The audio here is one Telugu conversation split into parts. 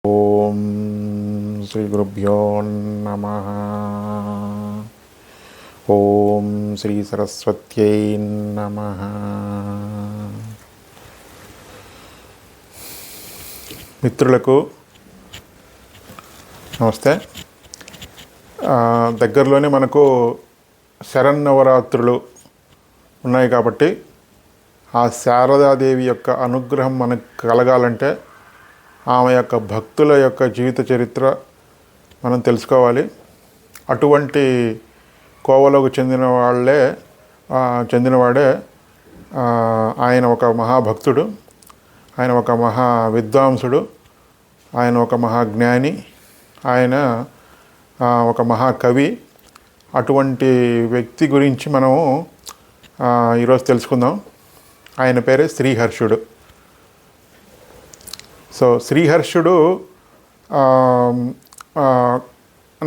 ఓం శ్రీ గురుభ్యో నమః. ఓం శ్రీ సరస్వత్యై నమః. మిత్రులకు నమస్తే. దగ్గరలోనే మనకు శరన్నవరాత్రులు ఉన్నాయి కాబట్టి ఆ శారదాదేవి యొక్క అనుగ్రహం మనకు కలగాలంటే ఆమె యొక్క భక్తుల యొక్క జీవిత చరిత్ర మనం తెలుసుకోవాలి. అటువంటి కోవలోకి చెందినవాడే ఆయన ఒక మహాభక్తుడు, ఆయన ఒక మహా విద్వాంసుడు, ఆయన ఒక మహాజ్ఞాని, ఆయన ఒక మహాకవి. అటువంటి వ్యక్తి గురించి మనము ఈరోజు తెలుసుకుందాం. ఆయన పేరే శ్రీహర్షుడు. సో శ్రీహర్షుడు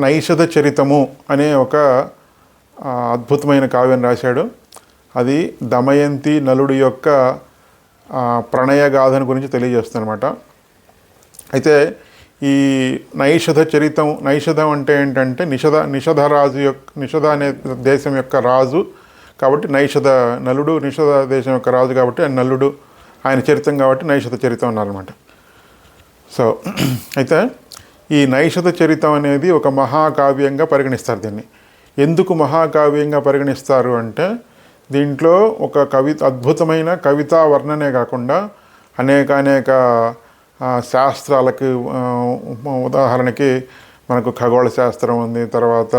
నైషధ చరితము అనే ఒక అద్భుతమైన కావ్యం రాశాడు. అది దమయంతి నలుడు యొక్క ప్రణయగాథను గురించి తెలియజేస్తుందన్నమాట. అయితే ఈ నైషధం అంటే ఏంటంటే నిషధ అనే దేశం యొక్క రాజు కాబట్టి నలుడు నిషధ దేశం యొక్క రాజు కాబట్టి నలుడు ఆయన చరితం కాబట్టి నైషధ చరితం అన్నారన్నమాట. సో అయితే ఈ నైషధ చరితం అనేది ఒక మహాకావ్యంగా పరిగణిస్తారు. దీన్ని ఎందుకు మహాకావ్యంగా పరిగణిస్తారు అంటే దీంట్లో ఒక అద్భుతమైన కవితా వర్ణనే కాకుండా అనేక శాస్త్రాలకి, ఉదాహరణకి మనకు ఖగోళ శాస్త్రం ఉంది, తర్వాత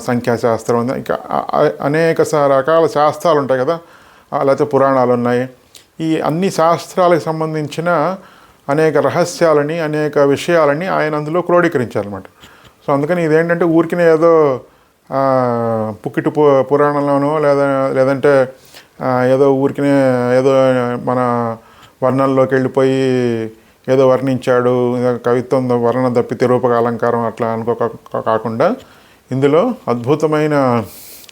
సంఖ్యాశాస్త్రం ఉంది, ఇంకా అనేక రకాల శాస్త్రాలు ఉంటాయి కదా, లేకపోతే పురాణాలు ఉన్నాయి. ఈ అన్ని శాస్త్రాలకు సంబంధించిన అనేక రహస్యాలని, అనేక విషయాలని ఆయన అందులో క్రోడీకరించారన్నమాట. సో అందుకని ఇదేంటంటే ఊరికినే ఏదో పుక్కిటి పురాణంలోనో లేదంటే ఏదో ఊరికినే ఏదో మన వర్ణంలోకి వెళ్ళిపోయి ఏదో వర్ణించాడు, కవిత్వం వర్ణన తప్పితే రూపక అలంకారం అట్లా కాకుండా ఇందులో అద్భుతమైన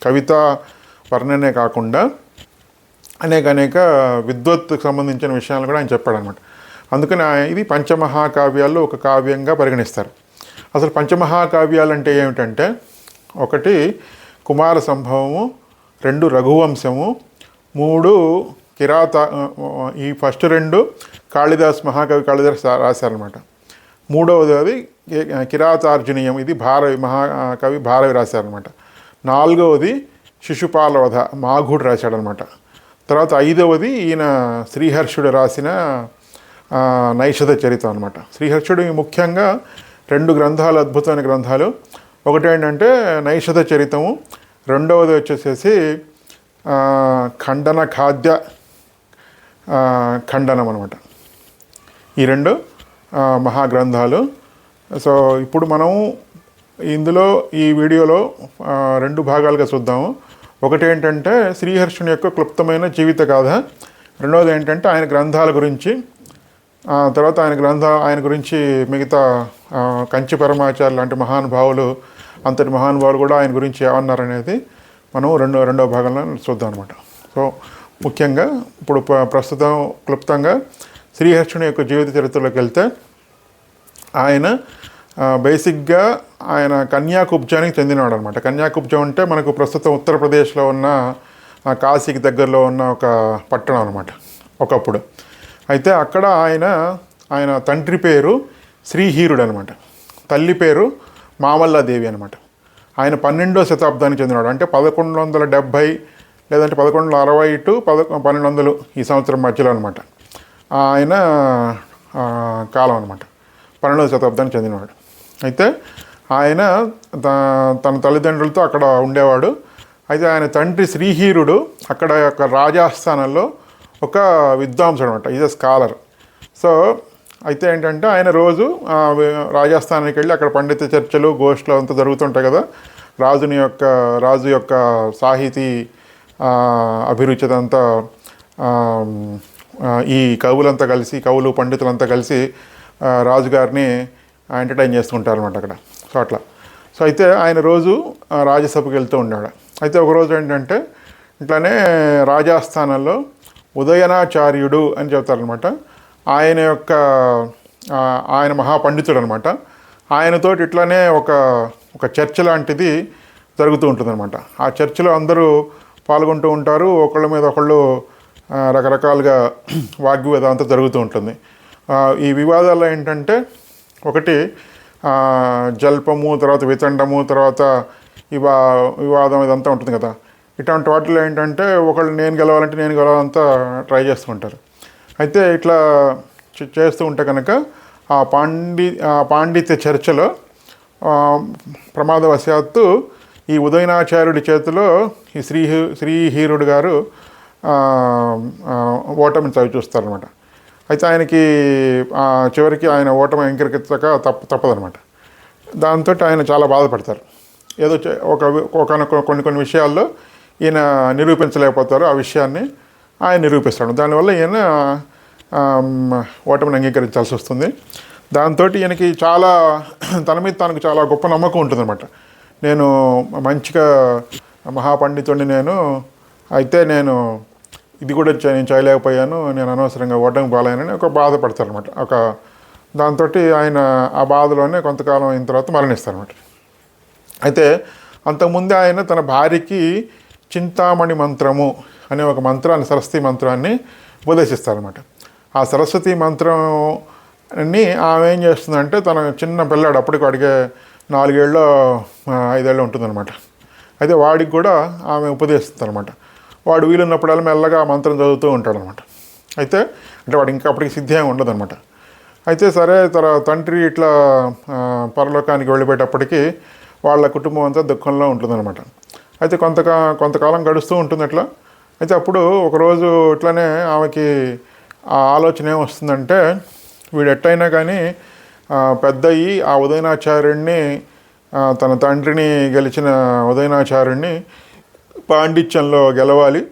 కవితా వర్ణనే కాకుండా అనేక విద్వత్తుకు సంబంధించిన విషయాలు కూడా ఆయన చెప్పాడనమాట. అందుకని ఇది పంచమహాకావ్యాల్లో ఒక కావ్యంగా పరిగణిస్తారు. అసలు పంచమహాకావ్యాలు అంటే ఏమిటంటే, ఒకటి కుమార సంభవము, 2 రఘువంశము, 3 ఈ ఫస్ట్ 2 మహాకవి కాళిదాస్ రాశారనమాట. 3వది అది కిరాతార్జునీయం, ఇది మహాకవి భారవి రాశారనమాట. 4వది శిశుపాలవధ, మాఘుడు రాశాడనమాట. తర్వాత 5వది ఈయన శ్రీహర్షుడు రాసిన నైషధ చరితం అనమాట. శ్రీహర్షుడు ముఖ్యంగా 2 గ్రంథాలు, అద్భుతమైన గ్రంథాలు. ఒకటి ఏంటంటే నైషధ చరితము, 2వది వచ్చేసేసి ఖండన ఖాద్య ఖండనం అనమాట. ఈ 2 మహాగ్రంథాలు. సో ఇప్పుడు మనం ఇందులో ఈ వీడియోలో 2 భాగాలుగా చూద్దాము. ఒకటి ఏంటంటే శ్రీహర్షుని యొక్క క్లుప్తమైన జీవిత గాథ, 2వది ఏంటంటే ఆయన గ్రంథాల గురించి, తర్వాత ఆయన గురించి మిగతా కంచి పరమాచార్య లాంటి అంతటి మహానుభావులు కూడా ఆయన గురించి ఏమన్నారనేది మనం రెండవ భాగంలో చూద్దాం అనమాట. సో ముఖ్యంగా ఇప్పుడు ప్రస్తుతం క్లుప్తంగా శ్రీహర్షుని యొక్క జీవిత చరిత్రలోకి వెళ్తే, ఆయన బేసిక్గా ఆయన కన్యాకుబ్జానికి చెందినవాడు అనమాట. కన్యాకుబ్జం అంటే మనకు ప్రస్తుతం ఉత్తరప్రదేశ్లో ఉన్న కాశీకి దగ్గరలో ఉన్న ఒక పట్టణం అనమాట ఒకప్పుడు. అయితే అక్కడ ఆయన తండ్రి పేరు శ్రీహీరుడు అనమాట, తల్లి పేరు మామల్లాదేవి అనమాట. ఆయన 12వ శతాబ్దానికి చెందినవాడు, అంటే 1170 లేదంటే 1160 to 1200 ఈ సంవత్సరం మధ్యలో అనమాట ఆయన కాలం అనమాట. 12వ శతాబ్దానికి చెందినవాడు. అయితే ఆయన తన తల్లిదండ్రులతో అక్కడ ఉండేవాడు. అయితే ఆయన తండ్రి శ్రీహీరుడు అక్కడ యొక్క రాజాస్థానంలో ఒక విద్వాంసుడు అనమాట, ఈజ్ అ స్కాలర్. సో అయితే ఏంటంటే ఆయన రోజు రాజస్థానానికి వెళ్ళి అక్కడ పండిత చర్చలు, గోష్ఠులు అంతా జరుగుతుంటాయి కదా. రాజు యొక్క సాహితీ అభిరుచి అంతా ఈ కవులు పండితులంతా కలిసి రాజుగారిని ఎంటర్టైన్ చేస్తుంటారు అనమాట అక్కడ. సో అట్లా. సో అయితే ఆయన రోజు రాజ్యసభకు వెళ్తూ ఉన్నాడు. అయితే ఒకరోజు ఏంటంటే ఇట్లానే రాజాస్థానంలో ఉదయనాచార్యుడు అని చెప్తారనమాట. ఆయన యొక్క ఆయన మహాపండితుడు అనమాట. ఆయనతోటి ఇట్లానే ఒక ఒక చర్చ లాంటిది జరుగుతూ ఉంటుందన్నమాట. ఆ చర్చలో అందరూ పాల్గొంటూ ఉంటారు. ఒకళ్ళ మీద ఒకళ్ళు రకరకాలుగా వాగ్వివాదం అంతా జరుగుతూ ఉంటుంది. ఈ వివాదాల్లో ఏంటంటే ఒకటి జల్పము, తర్వాత వితండము, తర్వాత వివాదం ఇదంతా ఉంటుంది కదా. ఇట్లాంటి వాటిలో ఏంటంటే ఒకళ్ళు నేను గెలవాలంతా ట్రై చేస్తూ ఉంటారు. అయితే ఇట్లా చేస్తూ ఉంటే కనుక ఆ పాండిత్య చర్చలో ప్రమాదవశాత్తు ఈ ఉదయనాచార్యుడి చేతిలో ఈ శ్రీహీరుడు గారు ఓటమిని చవి చూస్తారనమాట. అయితే ఆయనకి చివరికి ఆయన ఓటమి అంగీకరించక తప్పదనమాట. దాంతో ఆయన చాలా బాధపడతారు. ఏదో కొన్ని విషయాల్లో ఈయన నిరూపించలేకపోతారు. ఆ విషయాన్ని ఆయన నిరూపిస్తాడు. దానివల్ల ఈయన ఓటమిని అంగీకరించాల్సి వస్తుంది. దాంతో ఈయనకి చాలా తన మీద తనకు చాలా గొప్ప నమ్మకం ఉంటుందన్నమాట. నేను మంచిగా మహాపండితుడిని అయితే నేను ఇది కూడా నేను చేయలేకపోయాను, నేను అనవసరంగా ఓటమి పాలైనని ఒక బాధపడతారనమాట. దాంతో ఆయన ఆ బాధలోనే కొంతకాలం అయిన తర్వాత మరణిస్తారనమాట. అయితే అంతకుముందే ఆయన తన భార్యకి చింతామణి మంత్రము అనే ఒక మంత్రాన్ని, సరస్వతి మంత్రాన్ని ఉపదేశిస్తారనమాట. ఆ సరస్వతి మంత్రాన్ని ఆమె ఏం చేస్తుందంటే, తన చిన్న పిల్లాడు అప్పటికి వాడికి 4 ఏళ్ళు 5 ఏళ్ళు ఉంటుందన్నమాట. అయితే వాడికి కూడా ఆమె ఉపదేశిస్తుంది అనమాట. వాడు వీలున్నప్పుడల్లా మెల్లగా ఆ మంత్రం చదువుతూ ఉంటాడనమాట. అయితే అంటే వాడు ఇంకా అప్పటికి సిద్ధి ఏమి ఉండదన్నమాట. అయితే సరే తండ్రి ఇట్లా పరలోకానికి వెళ్ళిపోయేటప్పటికీ వాళ్ళ కుటుంబం అంతా దుఃఖంలో ఉంటుందన్నమాట. అయితే కొంతకాలం గడుస్తూ ఉంటుంది అట్లా. అయితే అప్పుడు ఒకరోజు ఇట్లానే ఆమెకి ఆ ఆలోచన ఏమొస్తుందంటే, వీడు ఎట్టయినా కానీ పెద్దయ్యి ఆ ఉదయనాచార్యుడిని, తన తండ్రిని గెలిచిన ఉదయనాచార్యుడిని పాండిత్యంలో గెలవాలి,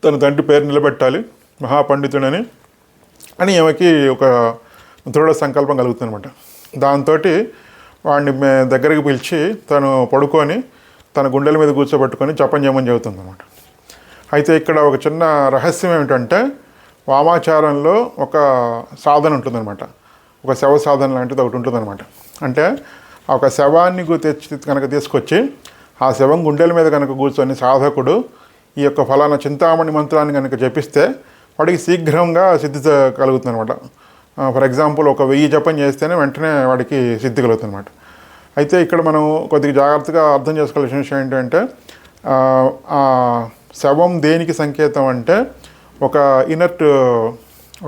తన తండ్రి పేరు నిలబెట్టాలి మహాపండితుడని ఆమెకి ఒక దృఢ సంకల్పం కలుగుతుంది అనమాట. దాంతో వాడిని దగ్గరికి పిలిచి తను పడుకొని తన గుండెల మీద కూర్చోబెట్టుకొని జపం చేయమని చెబుతుంది అనమాట. అయితే ఇక్కడ ఒక చిన్న రహస్యం ఏమిటంటే, వామాచారంలో ఒక సాధన ఉంటుందన్నమాట. ఒక శవ సాధన లాంటిది ఒకటి ఉంటుందన్నమాట. అంటే ఒక శవాన్ని కనుక తీసుకొచ్చి ఆ శవం గుండెల మీద కనుక కూర్చొని సాధకుడు ఈ యొక్క ఫలానా చింతామణి మంత్రాన్ని కనుక జపిస్తే వాడికి శీఘ్రంగా సిద్ధి కలుగుతుంది అనమాట. ఫర్ ఎగ్జాంపుల్ 1000 జపం చేస్తేనే వెంటనే వాడికి సిద్ధి కలుగుతుంది అనమాట. అయితే ఇక్కడ మనం కొద్దిగా జాగ్రత్తగా అర్థం చేసుకోవాల్సిన విషయం ఏంటంటే, ఆ శవం దేనికి సంకేతం అంటే ఒక ఇనర్ట్,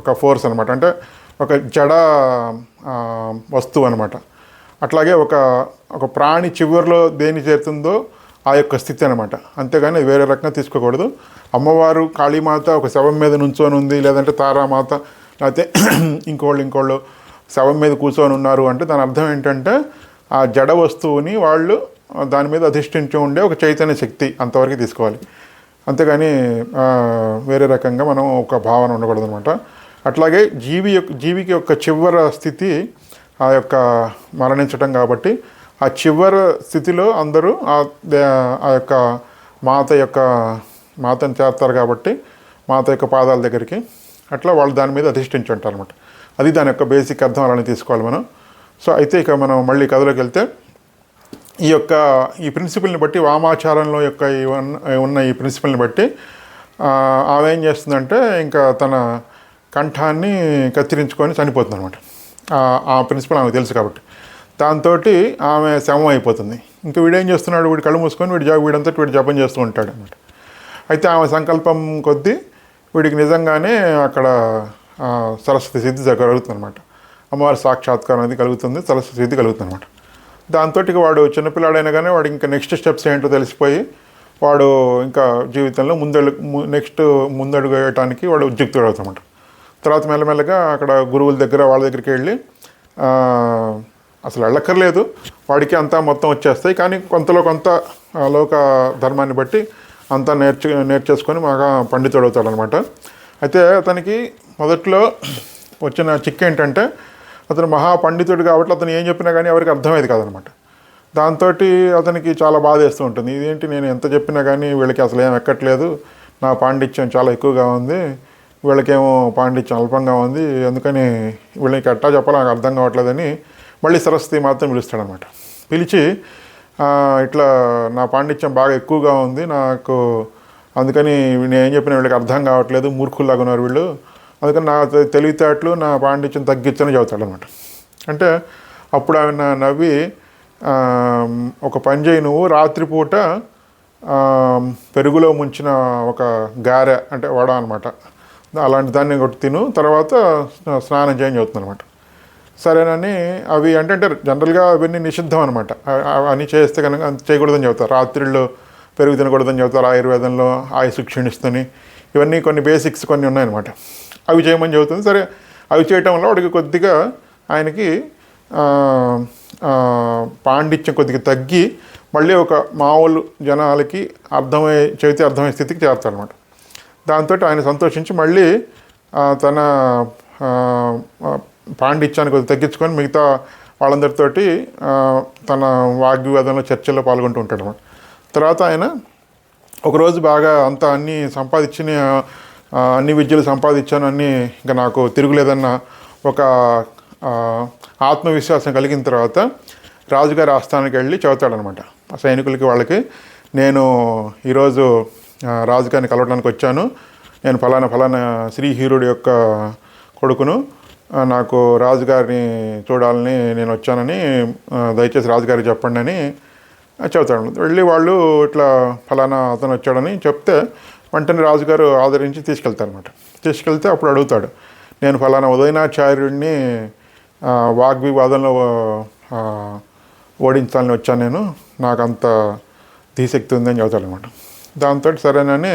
ఒక ఫోర్స్ అనమాట. అంటే ఒక జడ వస్తువు అనమాట. అట్లాగే ఒక ప్రాణి చివరిలో దేని చేరుతుందో ఆ యొక్క స్థితి అనమాట. అంతేగాని వేరే రకంగా తీసుకోకూడదు. అమ్మవారు కాళీమాత ఒక శవం మీద నుంచొని ఉంది, లేదంటే తారామాత, లేకపోతే ఇంకోళ్ళు శవం మీద కూర్చొని ఉన్నారు అంటే దాని అర్థం ఏంటంటే ఆ జడ వస్తువుని వాళ్ళు దాని మీద అధిష్ఠించి ఉండే ఒక చైతన్య శక్తి, అంతవరకు తీసుకోవాలి. అంతేగాని వేరే రకంగా మనం ఒక భావన ఉండకూడదు అనమాట. అట్లాగే జీవికి యొక్క చివరి స్థితి ఆ యొక్క మరణించటం కాబట్టి ఆ చివరి స్థితిలో అందరూ ఆ యొక్క మాతను చేస్తారు కాబట్టి మాత యొక్క పాదాల దగ్గరికి అట్లా వాళ్ళు దాని మీద అధిష్ఠించి ఉంటారు అనమాట. అది దాని యొక్క బేసిక్ అర్థం, అలానే తీసుకోవాలి మనం. సో అయితే ఇక మనం మళ్ళీ కథలోకి వెళ్తే, ఈ ప్రిన్సిపల్ని బట్టి, వామాచారంలో యొక్క ఉన్న ఈ ప్రిన్సిపల్ని బట్టి ఆమె ఏం చేస్తుందంటే ఇంకా తన కంఠాన్ని కత్తిరించుకొని చనిపోతుంది అనమాట. ఆ ప్రిన్సిపల్ ఆమెకు తెలుసు కాబట్టి. దాంతో ఆమె శవం అయిపోతుంది. ఇంకా వీడేం చేస్తున్నాడు, వీడు కళ్ళు మూసుకొని వీడంతా వీడు జపం చేస్తూ ఉంటాడు అనమాట. అయితే ఆమె సంకల్పం కొద్దీ వీడికి నిజంగానే అక్కడ సరస్వతి సిద్ధి కలుగుతుంది అనమాట. అమ్మవారి సాక్షాత్కారం అనేది కలుగుతుంది, సరస్వతి సిద్ధి కలుగుతుంది అనమాట. దాంతో వాడు చిన్నపిల్లాడైనా కానీ వాడు ఇంకా నెక్స్ట్ స్టెప్స్ ఏంటో తెలిసిపోయి వాడు ఇంకా జీవితంలో ముందడుగు వేయటానికి వాడు ఉద్యుక్తుడు అవుతామన్నమాట. తర్వాత మెల్లమెల్లగా అక్కడ గురువుల దగ్గర వాళ్ళ దగ్గరికి వెళ్ళి అసలు వెళ్ళక్కర్లేదు, వాడికి అంతా మొత్తం వచ్చేస్తాయి, కానీ కొంత లోక ధర్మాన్ని బట్టి అంతా నేర్చేసుకొని బాగా పండితుడు అవుతాడు అనమాట. అయితే అతనికి మొదట్లో వచ్చిన చిక్కు ఏంటంటే, అతను మహాపండితుడు కాబట్టి అతను ఏం చెప్పినా కానీ ఎవరికి అర్థమయ్యేది కాదనమాట. దాంతో అతనికి చాలా బాధ వేస్తూ ఉంటుంది. ఇదేంటి, నేను ఎంత చెప్పినా కానీ వీళ్ళకి అసలు ఏం ఎక్కట్లేదు, నా పాండిత్యం చాలా ఎక్కువగా ఉంది, వీళ్ళకేమో పాండిత్యం అల్పంగా ఉంది, అందుకని వీళ్ళకి ఎట్టా చెప్పాలో నాకు అర్థం కావట్లేదని మళ్ళీ సరస్వతి మాత్రం పిలుస్తాడనమాట. పిలిచి ఇట్లా నా పాండిత్యం బాగా ఎక్కువగా ఉంది నాకు, అందుకని నేను ఏం చెప్పిన వీళ్ళకి అర్థం కావట్లేదు, మూర్ఖుల్లాగా ఉన్నారు వీళ్ళు, అందుకని నా తెలివితేటలు నా పాండిత్యం తగ్గించని చెబుతాడనమాట. అంటే అప్పుడు ఆయన నవ్వి ఒక పని చేయి, నువ్వు రాత్రిపూట పెరుగులో ముంచిన ఒక గారె అంటే వడ అనమాట, అలాంటి దాన్ని కొట్టి తిను, తర్వాత స్నానం చేయని చెబుతుంది అనమాట. సరేనని అవి అంటే జనరల్గా అవన్నీ నిషిద్ధం అనమాట, అవన్నీ చేస్తే కనుక అంత చేయకూడదని చెబుతారు. రాత్రిళ్ళు పెరుగు తినకూడదని చెబుతారు ఆయుర్వేదంలో, ఆయుసు క్షీణిస్తుంది, ఇవన్నీ కొన్ని బేసిక్స్ కొన్ని ఉన్నాయన్నమాట. అవి చేయమని చెబుతుంది. సరే అవి చేయటం వల్ల వాడికి కొద్దిగా ఆయనకి పాండిత్యం కొద్దిగా తగ్గి మళ్ళీ ఒక మామూలు జనాలకి అర్థమయ్యే స్థితికి చేస్తాడనమాట. దాంతో ఆయన సంతోషించి మళ్ళీ తన పాండిత్యాన్ని కొద్దిగా తగ్గించుకొని మిగతా వాళ్ళందరితోటి తన వాగ్వివాదంలో చర్చల్లో పాల్గొంటూ ఉంటాడు అనమాట. తర్వాత ఆయన ఒకరోజు బాగా అంతా అన్నీ సంపాదించిన అన్ని విద్యలు సంపాదించాను, అన్నీ ఇంకా నాకు తిరుగులేదన్న ఒక ఆత్మవిశ్వాసం కలిగిన తర్వాత రాజుగారి ఆస్థానానికి వెళ్ళి చెబుతాడనమాట ఆ సైనికులకి, వాళ్ళకి, నేను ఈరోజు రాజుగారిని కలవడానికి వచ్చాను, నేను ఫలానా శ్రీహీరుడి యొక్క కొడుకును, నాకు రాజుగారిని చూడాలని నేను వచ్చానని దయచేసి రాజుగారికి చెప్పండి అని చెబుతాడు. వెళ్ళి వాళ్ళు ఇట్లా ఫలానా అతను వచ్చాడని చెప్తే వెంటనే రాజుగారు ఆదరించి తీసుకెళ్తారనమాట. తీసుకెళ్తే అప్పుడు అడుగుతాడు, నేను ఫలానా ఉదయనాచార్యుడిని వాగ్వివాదంలో ఓడించాలని వచ్చాను, నేను నాకు అంత ధీశక్తి ఉందని చెబుతాడనమాట. దాంతో సరేనని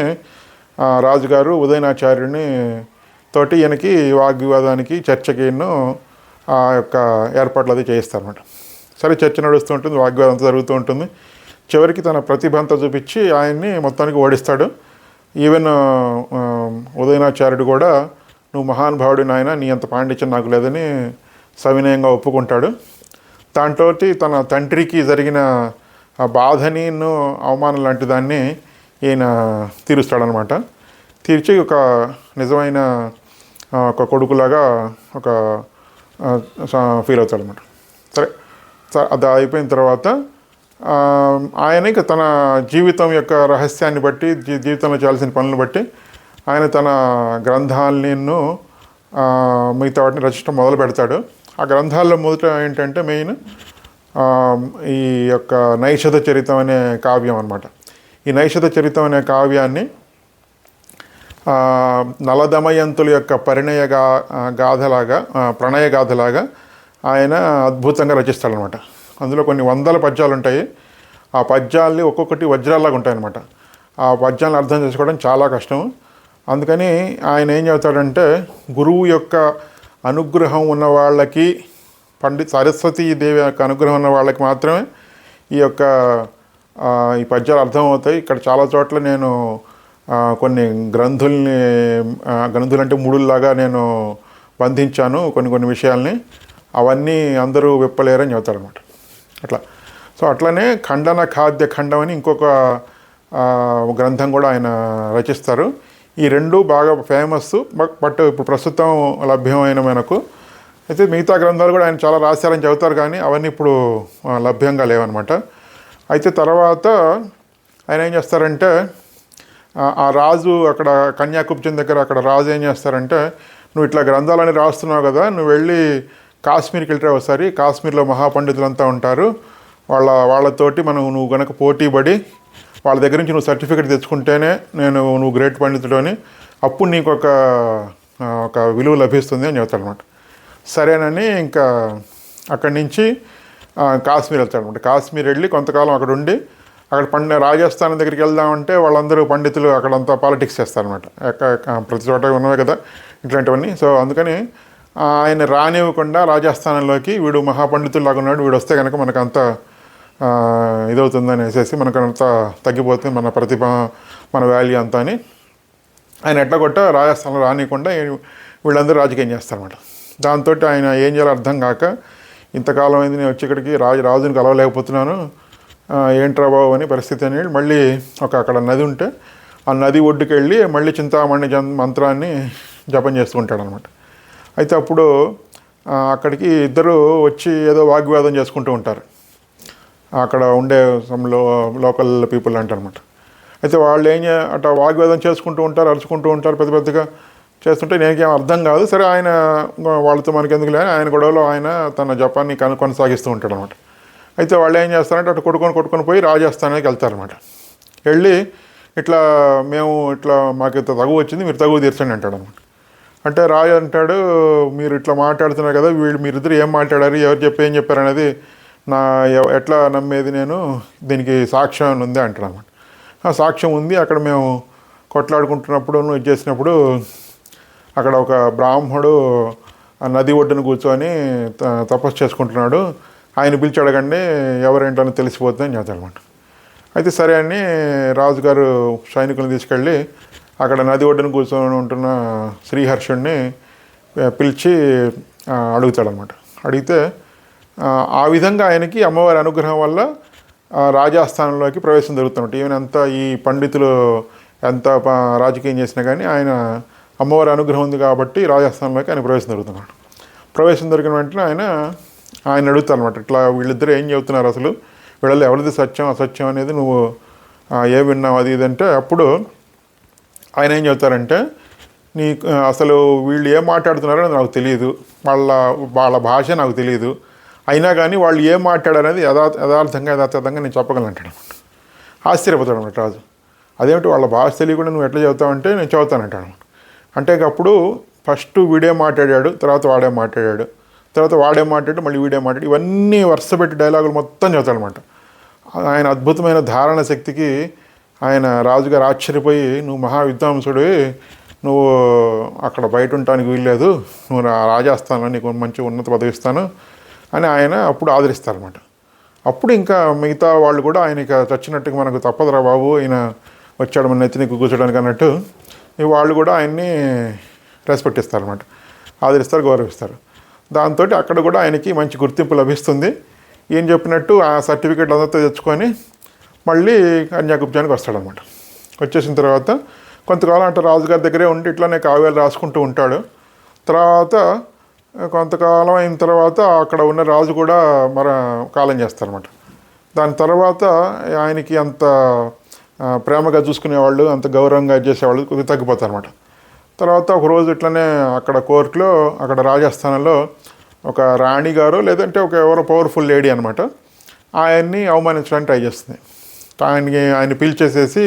రాజుగారు ఉదయనాచార్యుడిని తోటి ఈయనకి వాగ్వివాదానికి చర్చకి ఆ యొక్క ఏర్పాట్లు అది చేయిస్తారన్నమాట. సరే చర్చ నడుస్తూ ఉంటుంది, వాగ్వివాదం అంతా జరుగుతూ ఉంటుంది. చివరికి తన ప్రతిభ అంతా చూపించి ఆయన్ని మొత్తానికి ఓడిస్తాడు. ఈవెన్ ఉదయనాచార్యుడు కూడా నువ్వు మహానుభావుడి నాయన, నీ అంత పాండిత్యం నాకు లేదని సవినయంగా ఒప్పుకుంటాడు. దాంట్లో తన తండ్రికి జరిగిన ఆ బాధని అవమానం లాంటి దాన్ని ఈయన తీరుస్తాడనమాట. తీర్చి ఒక నిజమైన ఒక కొడుకులాగా ఒక ఫీల్ అవుతాడనమాట. సరే అది అయిపోయిన తర్వాత ఆయన ఇక తన జీవితం యొక్క రహస్యాన్ని బట్టి, జీవితంలో చేయాల్సిన పనులను బట్టి ఆయన తన గ్రంథాలని మిగతా వాటిని రచించడం మొదలు పెడతాడు. ఆ గ్రంథాల్లో మొదట ఏంటంటే మెయిన్ ఈ యొక్క నైషధ చరితం అనే కావ్యం అనమాట. ఈ నైషధ చరితం అనే కావ్యాన్ని నలదమయంతుల యొక్క ప్రణయ గాథలాగా ఆయన అద్భుతంగా రచిస్తాడనమాట. అందులో కొన్ని వందల పద్యాలు ఉంటాయి. ఆ పద్యాల్ని ఒక్కొక్కటి వజ్రాల్లాగా ఉంటాయన్నమాట. ఆ పద్యాలను అర్థం చేసుకోవడం చాలా కష్టం. అందుకని ఆయన ఏం చెబుతాడంటే, గురువు యొక్క అనుగ్రహం ఉన్న వాళ్ళకి, పండిత్ సరస్వతీదేవి యొక్క అనుగ్రహం ఉన్న వాళ్ళకి మాత్రమే ఈ పద్యాలు అర్థమవుతాయి. ఇక్కడ చాలా చోట్ల నేను కొన్ని గ్రంథులంటే ముడుల్లాగా నేను బంధించాను కొన్ని విషయాల్ని, అవన్నీ అందరూ విప్పలేరని చెబుతారనమాట. అట్లనే ఖండన ఖాద్య ఖండం అని ఇంకొక గ్రంథం కూడా ఆయన రచిస్తారు. ఈ రెండు బాగా ఫేమస్, బట్ ఇప్పుడు ప్రస్తుతం లభ్యమైన మనకు అయితే మిగతా గ్రంథాలు కూడా ఆయన చాలా రాశారని చెబుతారు, కానీ అవన్నీ ఇప్పుడు లభ్యంగా లేవన్నమాట. అయితే తర్వాత ఆయన ఏం చేస్తారంటే, ఆ రాజు అక్కడ కన్యాకుబ్జం దగ్గర అక్కడ రాజు ఏం చేస్తారంటే, నువ్వు ఇట్లా గ్రంథాలని రాస్తున్నావు కదా, నువ్వు వెళ్ళి కాశ్మీర్కి వెళ్తే ఒకసారి, కాశ్మీర్లో మహాపండితులంతా ఉంటారు, వాళ్ళతోటి నువ్వు గనక పోటీ పడి వాళ్ళ దగ్గర నుంచి నువ్వు సర్టిఫికేట్ తెచ్చుకుంటేనే నువ్వు గ్రేట్ పండితుడు అని, అప్పుడు నీకు ఒక విలువ లభిస్తుంది అని చెబుతాడనమాట. సరేనని ఇంకా అక్కడి నుంచి కాశ్మీర్ వెళ్తాడనమాట. కాశ్మీర్ వెళ్ళి కొంతకాలం అక్కడ ఉండి, అక్కడ రాజస్థాన్ దగ్గరికి వెళ్దామంటే వాళ్ళందరూ పండితులు అక్కడంతా పాలిటిక్స్ చేస్తారనమాట. ప్రతి చోట ఉన్నవే కదా ఇట్లాంటివన్నీ. సో అందుకని ఆయన రానివ్వకుండా రాజస్థానంలోకి, వీడు మహాపండితుల్లాగా ఉన్నాడు, వీడు వస్తే కనుక మనకంతా ఇదవుతుందని వేసేసి మనకంతా తగ్గిపోతుంది మన ప్రతిభ, మన వాల్యూ అంతా అని ఆయన ఎట్లా కొట్ట రాజస్థానంలో రానివ్వకుండా వీళ్ళందరూ రాజకీయం చేస్తారన్నమాట. దాంతో ఆయన ఏం చేయాలో అర్థం కాక, ఇంతకాలం అయింది నేను వచ్చి ఇక్కడికి రాజుని కలవలేకపోతున్నాను, ఏంట్రా బాబు అని పరిస్థితి అని మళ్ళీ అక్కడ నది ఉంటే ఆ నది ఒడ్డుకు వెళ్ళి మళ్ళీ చింతామణి మంత్రాన్ని జపం చేస్తూ ఉంటాడు అనమాట. అయితే అప్పుడు అక్కడికి ఇద్దరు వచ్చి ఏదో వాగ్వివాదం చేసుకుంటూ ఉంటారు, అక్కడ ఉండే సమ్ లోకల్ పీపుల్ అంటారనమాట. అయితే వాళ్ళు అట్లా వాగ్వేదం చేసుకుంటూ ఉంటారు, అరుచుకుంటూ ఉంటారు, పెద్ద పెద్దగా చేస్తుంటే నేనేం అర్థం కాదు. సరే ఆయన వాళ్ళతో మనకి ఎందుకు లేని ఆయన గొడవలో ఆయన తన జపాన్ని కొనసాగిస్తూ ఉంటాడు అనమాట. అయితే వాళ్ళు ఏం చేస్తారంటే అటు కొట్టుకొని పోయి రాజస్థానానికి వెళ్తారనమాట. వెళ్ళి ఇట్లా మేము ఇట్లా మాకు ఇంత తగువ వచ్చింది, మీరు తగువ తీర్చండి అంటాడు అనమాట. అంటే రాజు అంటాడు, మీరు ఇట్లా మాట్లాడుతున్నారు కదా, మీరిద్దరు ఏం మాట్లాడారు, ఎవరు ఏం చెప్పారు అనేది ఎట్లా నమ్మేది, నేను దీనికి సాక్ష్యం ఉంది అంటాడు అనమాట. సాక్ష్యం ఉంది, అక్కడ మేము కొట్లాడుకుంటున్నప్పుడు ఇది చేసినప్పుడు అక్కడ ఒక బ్రాహ్మడు నది ఒడ్డున కూర్చొని తపస్సు చేసుకుంటున్నాడు, ఆయన పిలిచి అడగండి ఎవరేంటని తెలిసిపోతుందని చెప్తాడు అనమాట. అయితే సరే అని రాజుగారు సైనికులను తీసుకెళ్ళి అక్కడ నది ఒడ్డున కూర్చొని ఉంటున్న శ్రీహర్షుడిని పిలిచి అడుగుతాడనమాట. అడిగితే ఆ విధంగా ఆయనకి అమ్మవారి అనుగ్రహం వల్ల రాజాస్థానంలోకి ప్రవేశం జరుగుతున్నట్టు. ఈవెన్ ఎంత ఈ పండితులు ఎంత రాజకీయం చేసినా కానీ ఆయన అమ్మవారి అనుగ్రహం ఉంది కాబట్టి రాజాస్థానంలోకి ఆయన ప్రవేశం జరుగుతున్నాడు. ప్రవేశం దొరికిన వెంటనే ఆయన అడుగుతారు అనమాట, ఇట్లా వీళ్ళిద్దరు ఏం చెబుతున్నారు, అసలు వీళ్ళలో ఎవరిది సత్యం అసత్యం అనేది నువ్వు ఏ విన్నావు అది ఇదంటే, అప్పుడు ఆయన ఏం చెబుతారంటే, అసలు వీళ్ళు ఏం మాట్లాడుతున్నారో నాకు తెలియదు, వాళ్ళ భాష నాకు తెలియదు, అయినా కానీ వాళ్ళు ఏం మాట్లాడారనేది యథార్థంగా నేను చెప్పగలను అంటాడు అనమాట. ఆశ్చర్యపోతాడు అనమాట రాజు. అదేమిటి వాళ్ళ భాష తెలియకుండా నువ్వు ఎట్లా చెబుతావంటే నేను చెబుతానంటాడు అనమాట. అంటే అప్పుడు ఫస్ట్ వీడే మాట్లాడాడు, తర్వాత వాడే మాట్లాడాడు, తర్వాత వాడే మాట్లాడు, మళ్ళీ వీడే మాట్లాడు, ఇవన్నీ వరుస పెట్టి డైలాగులు మొత్తం చెబుతాడనమాట. ఆయన అద్భుతమైన ధారణ శక్తికి ఆయన రాజుగారు ఆశ్చర్యపోయి, నువ్వు మహావిద్వాంసుడివి, నువ్వు అక్కడ బయట ఉండటానికి వీల్లేదు, నువ్వు రాజాస్థానంలో నీకు మంచి ఉన్నత పదవి ఇస్తాను అని ఆయన అప్పుడు ఆదరిస్తారనమాట. అప్పుడు ఇంకా మిగతా వాళ్ళు కూడా ఆయనకి చచ్చినట్టుగా మనకు తప్పదురా బాబు, ఈయన వచ్చాడు మన నెత్తినికి కూర్చోడానికి అన్నట్టు వాళ్ళు కూడా ఆయన్ని రెస్పెక్ట్ ఇస్తారనమాట, ఆదరిస్తారు, గౌరవిస్తారు. దాంతో అక్కడ కూడా ఆయనకి మంచి గుర్తింపు లభిస్తుంది. ఏం చెప్పినట్టు ఆ సర్టిఫికేట్లు అంతా తెచ్చుకొని మళ్ళీ కన్యాకుబ్జానికి వస్తాడనమాట. వచ్చేసిన తర్వాత కొంతకాలం అంటే రాజుగారి దగ్గరే ఉండి ఇట్లానే కావ్యాలు రాసుకుంటూ ఉంటాడు. తర్వాత కొంతకాలం అయిన తర్వాత అక్కడ ఉన్న రాజు కూడా కాలం చేస్తారన్నమాట. దాని తర్వాత ఆయనకి అంత ప్రేమగా చూసుకునేవాళ్ళు, అంత గౌరవంగా చేసేవాళ్ళు కొద్దిగా తగ్గిపోతారన్నమాట. తర్వాత ఒకరోజు ఇట్లనే అక్కడ కోర్టులో, అక్కడ రాజస్థానంలో ఒక రాణి గారు లేదంటే ఎవరో పవర్ఫుల్ లేడీ అనమాట, ఆయన్ని అవమానించడానికి ట్రై చేస్తుంది. ఆయన పిలిచేసేసి,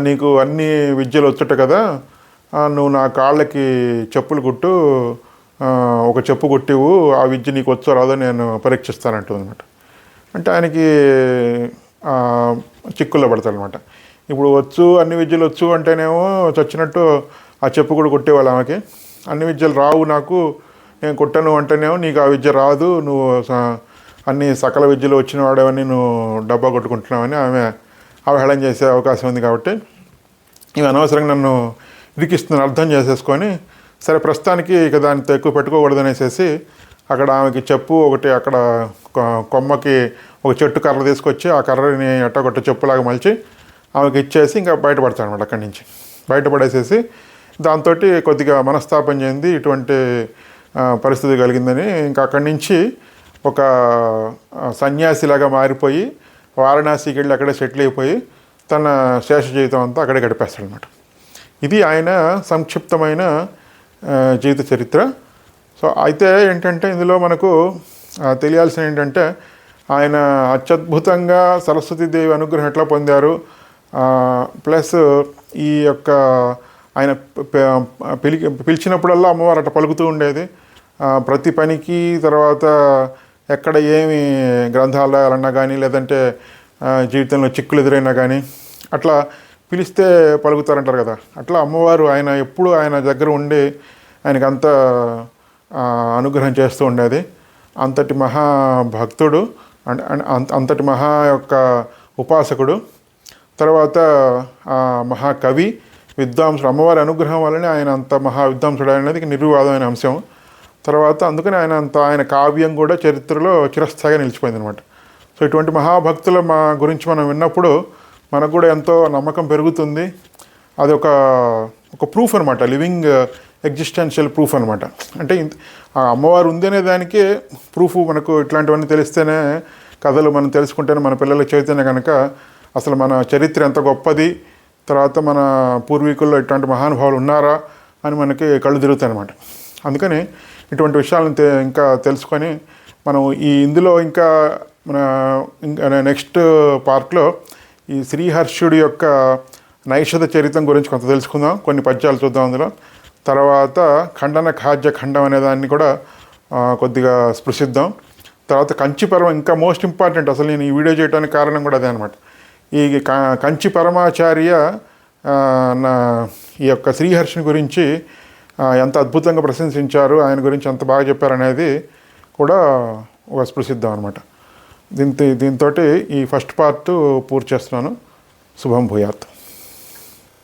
నీకు అన్ని విద్యలు వచ్చుట కదా, నువ్వు నా కాళ్ళకి చెప్పులు కుట్టు, ఒక చెప్పు కుట్టివు, ఆ విద్య నీకు వచ్చో రాదో నేను పరీక్షిస్తానంటుంది అనమాట. అంటే ఆయనకి చిక్కుల్లో పడతాడనమాట. ఇప్పుడు అన్ని విద్యలు వచ్చు అంటేనేమో చచ్చినట్టు ఆ చెప్పు కూడా కొట్టేవాళ్ళు ఆమెకి. అన్ని విద్యలు రావు నాకు, నేను కొట్టను అంటేనేమో నీకు ఆ విద్య రాదు, నువ్వు అన్ని సకల విద్యలు వచ్చిన వాడేవని నువ్వు డబ్బా కొట్టుకుంటున్నావని ఆమె అవహేళన చేసే అవకాశం ఉంది. కాబట్టి ఇవి అనవసరంగా నన్ను ఇరికిస్తున్నాను అర్థం చేసేసుకొని, సరే ప్రస్తుతానికి ఇక దానితో ఎక్కువ పెట్టుకోకూడదనేసేసి అక్కడ ఆమెకి చెప్పు ఒకటి అక్కడ కొమ్మకి ఒక చెట్టు కర్ర తీసుకొచ్చి ఆ కర్రని ఎట్టగొట్ట చెప్పులాగా మలిచి ఆమెకి ఇచ్చేసి ఇంకా బయటపడతాడు అనమాట. అక్కడి నుంచి బయటపడేసేసి దాంతో కొద్దిగా మనస్తాపం చెంది ఇటువంటి పరిస్థితి కలిగిందని ఇంకా అక్కడి నుంచి ఒక సన్యాసిలాగా మారిపోయి వారణాసికి వెళ్ళి అక్కడే సెటిల్ అయిపోయి తన శేష జీవితం అంతా అక్కడే గడిపేస్తాడు అనమాట. ఇది ఆయన సంక్షిప్తమైన జీవిత చరిత్ర. సో అయితే ఏంటంటే ఇందులో మనకు తెలియాల్సిన ఏంటంటే ఆయన అత్యద్భుతంగా సరస్వతీదేవి అనుగ్రహం ఎట్లా పొందారు, ప్లస్ ఈ యొక్క ఆయన పిలిచినప్పుడల్లా అమ్మవారు అట్లా పలుకుతూ ఉండేది ప్రతి పనికి. తర్వాత ఎక్కడ ఏమి గ్రంథాలు రాయాలన్నా కానీ లేదంటే జీవితంలో చిక్కులు ఎదురైనా కానీ అట్లా పిలిస్తే పలుకుతారంటారు కదా, అట్లా అమ్మవారు ఆయన ఎప్పుడు ఆయన దగ్గర ఉండి ఆయనకు అంత అనుగ్రహం చేస్తూ ఉండేది. అంతటి మహాభక్తుడు, అంతటి మహా యొక్క ఉపాసకుడు, తర్వాత మహాకవి, విద్వాంసుడు. అమ్మవారి అనుగ్రహం వల్లనే ఆయన అంత మహా విద్వాంసుడు అనేది నిర్వివాదమైన అంశం. తర్వాత అందుకని ఆయన కావ్యం కూడా చరిత్రలో చిరస్థాయిగా నిలిచిపోయింది అనమాట. సో ఇటువంటి మహాభక్తుల గురించి మనం విన్నప్పుడు మనకు కూడా ఎంతో నమ్మకం పెరుగుతుంది. అది ఒక ప్రూఫ్ అనమాట, లివింగ్ ఎగ్జిస్టెన్షియల్ ప్రూఫ్ అనమాట. అంటే ఆ అమ్మవారు ఉంది అనే దానికే ప్రూఫ్. మనకు ఇట్లాంటివన్నీ తెలిస్తేనే, కథలు మనం తెలుసుకుంటేనే మన పిల్లలకు చదివితేనే కనుక అసలు మన చరిత్ర ఎంత గొప్పది, తర్వాత మన పూర్వీకుల్లో ఇట్లాంటి మహానుభావులు ఉన్నారా అని మనకి కళ్ళు తిరుగుతాయి అనమాట. అందుకని ఇటువంటి విషయాలను ఇంకా తెలుసుకొని మనం ఇందులో ఇంకా మన నెక్స్ట్ పార్ట్లో ఈ శ్రీహర్షుడి యొక్క నైషధ చరిత్రం గురించి కొంత తెలుసుకుందాం, కొన్ని పద్యాలు చూద్దాం అందులో. తర్వాత ఖండన ఖాద్య ఖండం అనే దాన్ని కూడా కొద్దిగా స్పృశిద్దాం. తర్వాత కంచి పరమ, ఇంకా మోస్ట్ ఇంపార్టెంట్, అసలు నేను ఈ వీడియో చేయడానికి కారణం కూడా అదే అనమాట. ఈ కంచి పరమాచార్య ఈ యొక్క శ్రీహర్షుని గురించి ఎంత అద్భుతంగా ప్రశంసించారు, ఆయన గురించి ఎంత బాగా చెప్పారనేది కూడా స్పృశిద్దాం అనమాట. దీంతో ఈ ఫస్ట్ పార్ట్ పూర్తి చేస్తున్నాను. శుభం భూయాత్.